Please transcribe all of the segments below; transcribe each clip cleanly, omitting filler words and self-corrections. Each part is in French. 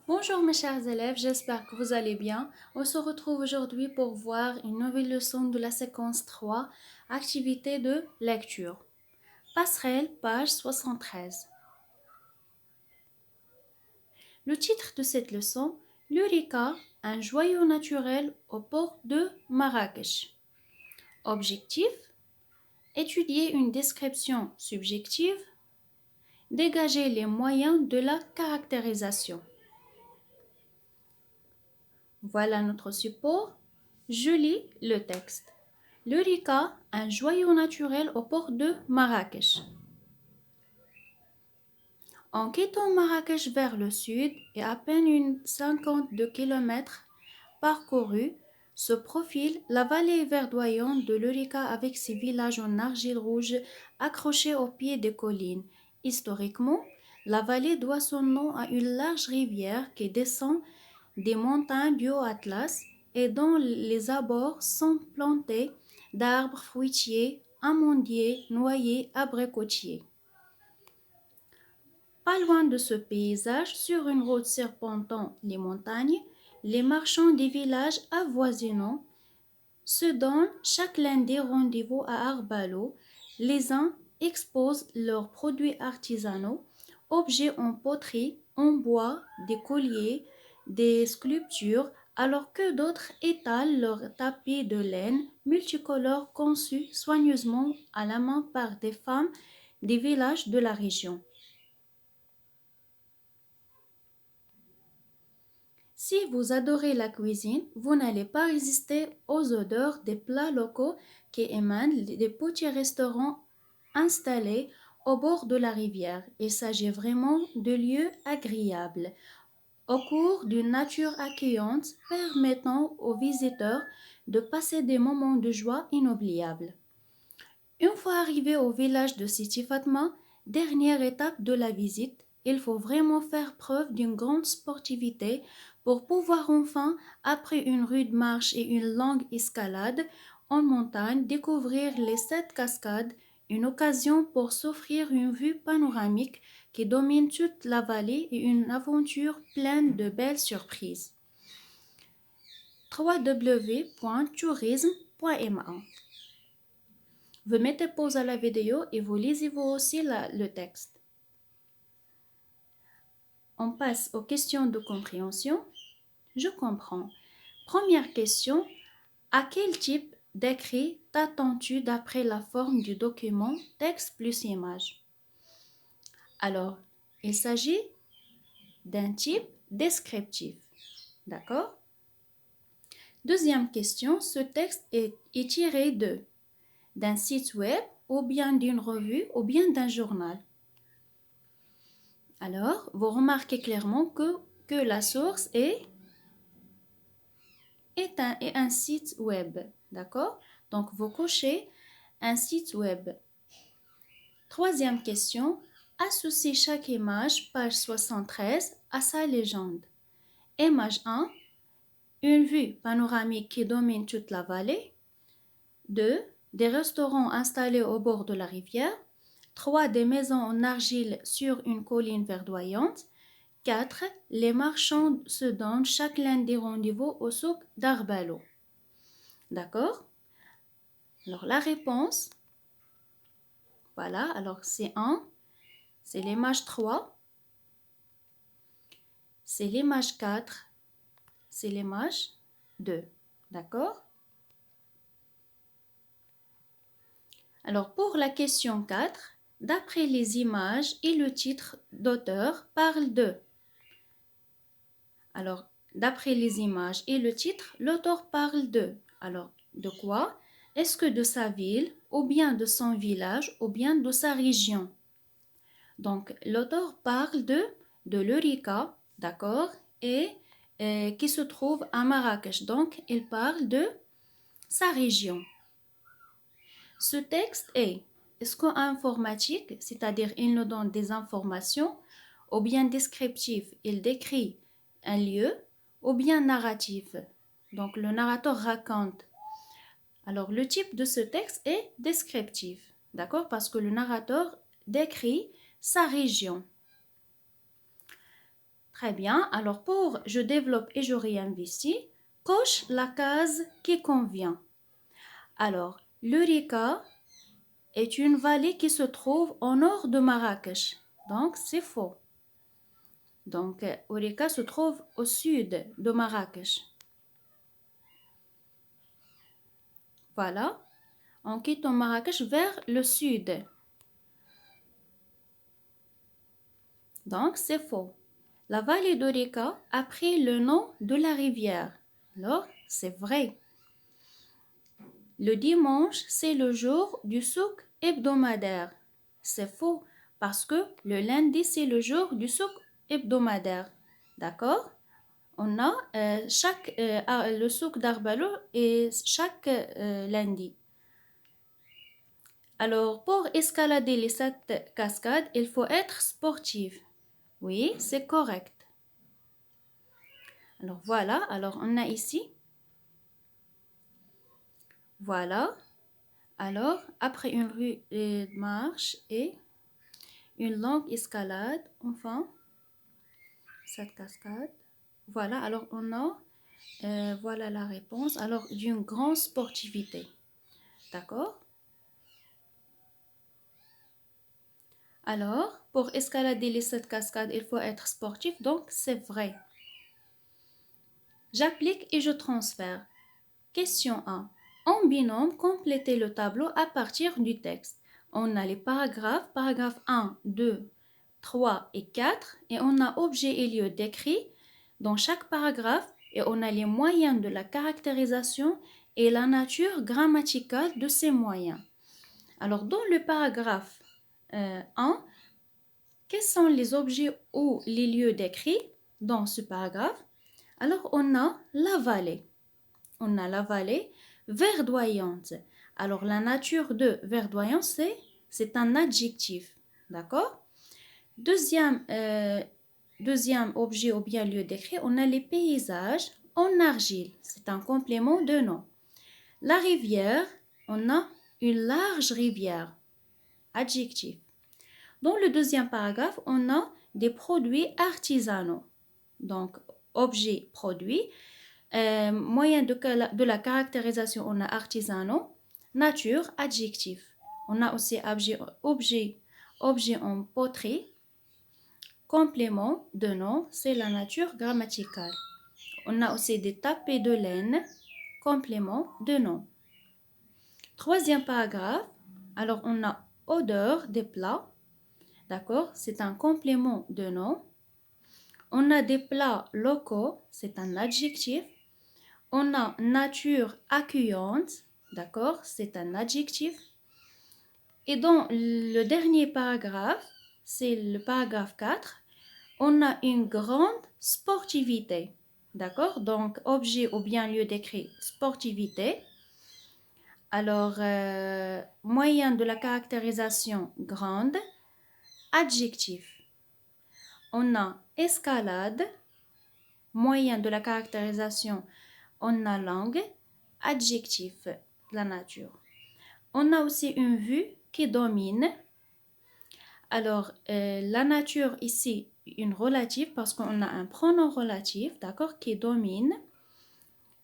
Bonjour mes chers élèves, j'espère que vous allez bien. On se retrouve aujourd'hui pour voir une nouvelle leçon de la séquence 3, activité de lecture. Passerelle, page 73. Le titre de cette leçon, l'Eureka, un joyau naturel au port de Marrakech. Objectif, étudier une description subjective, dégager les moyens de la caractérisation. Voilà notre support. Je lis le texte. L'Eureka, un joyau naturel au port de Marrakech. En quittant Marrakech vers le sud et à peine une 52 km parcourus, se profile la vallée verdoyante de l'Eureka avec ses villages en argile rouge accrochés au pied des collines. Historiquement, la vallée doit son nom à une large rivière qui descend des montagnes du Haut-Atlas et dont les abords sont plantés d'arbres fruitiers, amandiers, noyers, abricotiers. Pas loin de ce paysage, sur une route serpentant les montagnes, les marchands des villages avoisinants se donnent chaque lundi rendez-vous à Arbalo. Les uns exposent leurs produits artisanaux, objets en poterie, en bois, des colliers, des sculptures, alors que d'autres étalent leurs tapis de laine multicolores conçus soigneusement à la main par des femmes des villages de la région. Si vous adorez la cuisine, vous n'allez pas résister aux odeurs des plats locaux qui émanent des petits restaurants installés au bord de la rivière. Il s'agit vraiment de lieux agréables, au cours d'une nature accueillante permettant aux visiteurs de passer des moments de joie inoubliables. Une fois arrivé au village de Siti Fatma, dernière étape de la visite, il faut vraiment faire preuve d'une grande sportivité pour pouvoir enfin, après une rude marche et une longue escalade en montagne, découvrir les 7 cascades, une occasion pour s'offrir une vue panoramique qui domine toute la vallée et une aventure pleine de belles surprises. www.tourisme.ma. Vous mettez pause à la vidéo et vous lisez vous aussi le texte. On passe aux questions de compréhension. Je comprends. Première question. À quel type d'écrit t'attends-tu d'après la forme du document texte plus image? Alors, il s'agit d'un type descriptif. D'accord? Deuxième question. Ce texte est tiré d'un site web ou bien d'une revue ou bien d'un journal. Alors, vous remarquez clairement que la source est un site web. D'accord? Donc, vous cochez un site web. Troisième question. Associe chaque image, page 73, à sa légende. Image 1. Une vue panoramique qui domine toute la vallée. 2. Des restaurants installés au bord de la rivière. 3. Des maisons en argile sur une colline verdoyante. 4. Les marchands se donnent chaque lundi rendez-vous au souk d'Arbalo. D'accord? Alors la réponse, voilà, alors c'est 1, c'est l'image 3, c'est l'image 4, c'est l'image 2. D'accord? Alors pour la question 4, d'après les images et le titre d'auteur parle de. Alors, d'après les images et le titre, l'auteur parle de. Alors, de quoi? Est-ce que de sa ville, ou bien de son village, ou bien de sa région? Donc, l'auteur parle de l'Eureka, d'accord, et qui se trouve à Marrakech. Donc, il parle de sa région. Ce texte est-ce qu'informatique, c'est-à-dire il nous donne des informations, ou bien descriptif, il décrit un lieu, ou bien narratif. Donc, le narrateur raconte. Alors, le type de ce texte est descriptif, d'accord, parce que le narrateur décrit sa région. Très bien. Alors pour je développe et je réinvestis, coche la case qui convient. Alors, l'Eureka est une vallée qui se trouve au nord de Marrakech. Donc, c'est faux. Donc, Eureka se trouve au sud de Marrakech. Voilà. On quitte Marrakech vers le sud. Donc, c'est faux. La vallée d'Eureka a pris le nom de la rivière. Alors, c'est vrai. Le dimanche, c'est le jour du souk hebdomadaire. C'est faux, parce que le lundi, c'est le jour du souk hebdomadaire. D'accord? On a le souk d'Arbalo et chaque lundi. Alors, pour escalader les 7 cascades, il faut être sportif. Oui, c'est correct. Alors voilà, alors on a ici. Voilà. Alors, après une rue de marche et une longue escalade, enfin, cette cascade. Voilà, alors on a, voilà la réponse. Alors, d'une grande sportivité. D'accord? Alors, pour escalader les 7 cascades, il faut être sportif, donc c'est vrai. J'applique et je transfère. Question 1. En binôme, complétez le tableau à partir du texte. On a les paragraphes 1, 2, 3 et 4, et on a objet et lieu décrit dans chaque paragraphe, et on a les moyens de la caractérisation et la nature grammaticale de ces moyens. Alors, dans le paragraphe 1, quels sont les objets ou les lieux décrits dans ce paragraphe? Alors, on a la vallée. On a la vallée verdoyante. Alors, la nature de verdoyant, c'est un adjectif. D'accord? Deuxième objet ou bien lieu décrit, on a les paysages en argile. C'est un complément de nom. La rivière, on a une large rivière. Adjectif. Dans le deuxième paragraphe, on a des produits artisanaux. Donc, objet, produit. Moyen de la caractérisation, on a artisanaux. Nature, adjectif. On a aussi objet en poterie. Complément de nom, c'est la nature grammaticale. On a aussi des tapés de laine. Complément de nom. Troisième paragraphe. Alors, on a odeur des plats. D'accord? C'est un complément de nom. On a des plats locaux. C'est un adjectif. On a nature accueillante. D'accord? C'est un adjectif. Et dans le dernier paragraphe, c'est le paragraphe 4, on a une grande sportivité. D'accord? Donc, objet ou bien lieu décrit, sportivité. Alors, moyen de la caractérisation, grande. Adjectif. On a escalade. Moyen de la caractérisation, on a langue. Adjectif, la nature. On a aussi une vue qui domine. Alors, la nature ici, une relative parce qu'on a un pronom relatif, d'accord, qui domine.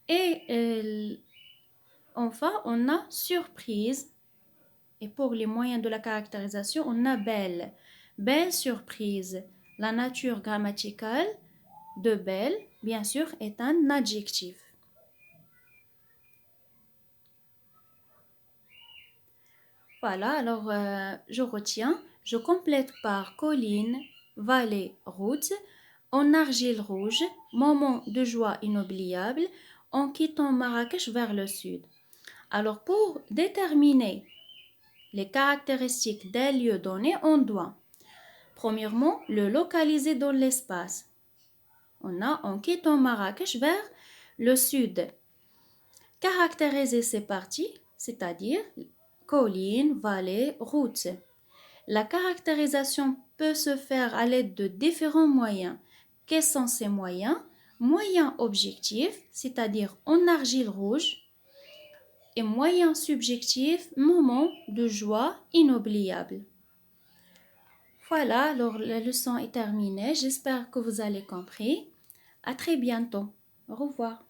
Et enfin, on a surprise. Et pour les moyens de la caractérisation, on a belle. Belle surprise. La nature grammaticale de belle, bien sûr, est un adjectif. Voilà, alors je retiens. Je complète par colline, vallée, route, en argile rouge, moment de joie inoubliable, en quittant Marrakech vers le sud. Alors pour déterminer les caractéristiques d'un lieu donné, on doit, premièrement, le localiser dans l'espace. On a en quittant Marrakech vers le sud. Caractériser ces parties, c'est-à-dire colline, vallée, route. La caractérisation peut se faire à l'aide de différents moyens. Quels sont ces moyens? Moyens objectifs, c'est-à-dire en argile rouge, et moyens subjectifs, moment de joie inoubliable. Voilà, alors la leçon est terminée. J'espère que vous avez compris. À très bientôt. Au revoir.